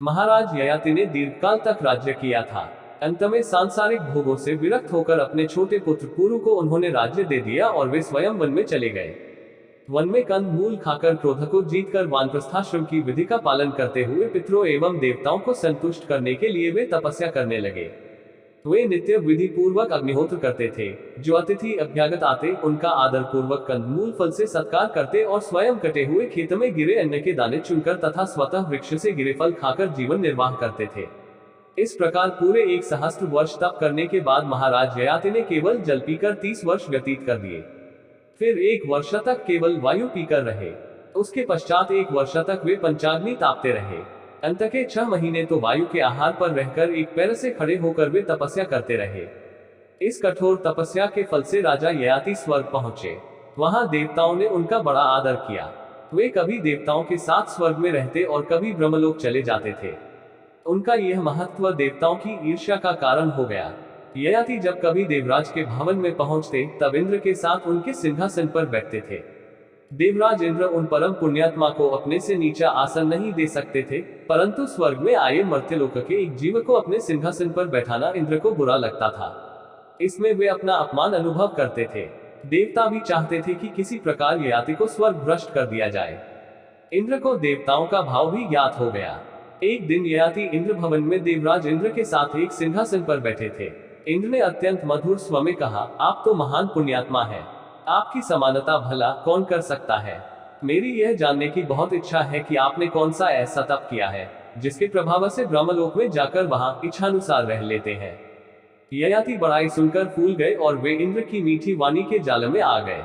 महाराज ययाति ने दीर्घकाल तक राज्य किया था। अंत में सांसारिक भोगों से विरक्त होकर अपने छोटे पुत्र पुरु को उन्होंने राज्य दे दिया और वे स्वयं वन में चले गए। वन में कंद मूल खाकर क्रोध को जीतकर वानप्रस्थाश्रम की विधि का पालन करते हुए पितरों एवं देवताओं को संतुष्ट करने के लिए वे तपस्या करने लगे। वे नित्य विधि पूर्वक अग्निहोत्र करते थे। जो अतिथि अभ्यागत आते उनका आदर पूर्वक कंदमूल फल से सत्कार करते और स्वयं कटे हुए खेत में गिरे अन्न के दाने चुनकर तथा स्वतः वृक्ष से गिरे फल खाकर जीवन निर्वाह करते थे। इस प्रकार पूरे 1 सहस्त्र वर्ष तप करने के बाद महाराज ययाति ने केवल जल पीकर 30 वर्ष व्यतीत कर दिए। फिर 1 वर्ष तक केवल वायु पीकर रहे। उसके पश्चात 1 वर्ष तक वे पंचाग्नि तापते रहे। अंत के 6 महीने तो वायु के आहार पर रहकर एक पैर से खड़े होकर वे तपस्या करते रहे। इस कठोर तपस्या के फल से राजा ययाति स्वर्ग पहुंचे। वहां देवताओं ने उनका बड़ा आदर किया। वे कभी देवताओं के साथ स्वर्ग में रहते और कभी ब्रह्मलोक चले जाते थे। उनका यह महत्व देवताओं की ईर्ष्या का कारण हो गया। ययाति जब कभी देवराज के भवन में पहुंचते तब इंद्र के साथ उनके सिंहासन पर बैठते थे। देवराज इंद्र उन परम पुण्यात्मा को अपने से नीचा आसन नहीं दे सकते थे, परंतु स्वर्ग में आए मर्त्यलोक के एक जीव को अपने सिंहासन पर बैठाना इंद्र को बुरा लगता था। इसमें वे अपना अपमान अनुभव करते थे। देवता भी चाहते थे कि किसी प्रकार ययाति को स्वर्ग भ्रष्ट कर दिया जाए। इंद्र को देवताओं का भाव भी ज्ञात हो गया। एक दिन ययाति इंद्र भवन में देवराज इंद्र के साथ एक सिंहासन पर बैठे थे। इंद्र ने अत्यंत मधुर स्वर में कहा, आप तो महान पुण्यात्मा है, आपकी समानता भला कौन कर सकता है। मेरी यह जानने की बहुत इच्छा है कि आपने कौन सा ऐसा तप किया है जिसके प्रभाव से ब्रह्मलोक में जाकर वहां इच्छानुसार रह लेते हैं। ययाति बड़ाई सुनकर फूल गए और वे इंद्र की मीठी वाणी के जाल में आ गए।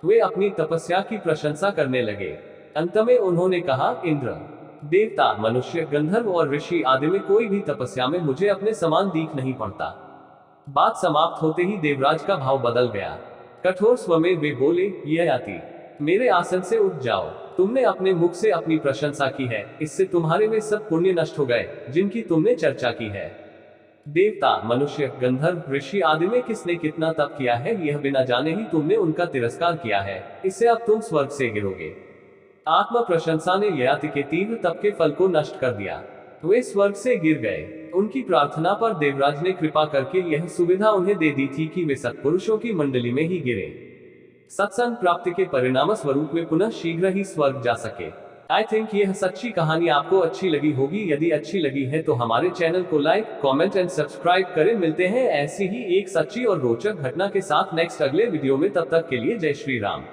वे अपनी तपस्या की प्रशंसा करने लगे। अंत में उन्होंने कहा, इंद्र, देवता, मनुष्य, गंधर्व और ऋषि आदि में कोई भी तपस्या में मुझे अपने समान दीख नहीं पड़ता। बात समाप्त होते ही देवराज का भाव बदल गया। कठोर स्वर में वे बोले, ययाति, मेरे आसन से उठ जाओ। तुमने अपने मुख से अपनी प्रशंसा की है, इससे तुम्हारे में सब पुण्य नष्ट हो गए जिनकी तुमने चर्चा की है। देवता, मनुष्य, गंधर्व, ऋषि आदि में किसने कितना तप किया है यह बिना जाने ही तुमने उनका तिरस्कार किया है। इससे अब तुम स्वर्ग से गिरोगे। आत्म प्रशंसा ने ययाति के तीव्र तप के फल को नष्ट कर दिया। वे स्वर्ग से गिर गए। उनकी प्रार्थना पर देवराज ने कृपा करके यह सुविधा उन्हें दे दी थी कि वे सत्पुरुषों की मंडली में ही गिरे। सत्संग प्राप्ति के परिणाम स्वरूप वे पुनः शीघ्र ही स्वर्ग जा सके। आई थिंक यह सच्ची कहानी आपको अच्छी लगी होगी। यदि अच्छी लगी है तो हमारे चैनल को लाइक, कमेंट एंड सब्सक्राइब करें। मिलते हैं ऐसी ही एक सच्ची और रोचक घटना के साथ नेक्स्ट अगले वीडियो में। तब तक के लिए जय श्री राम।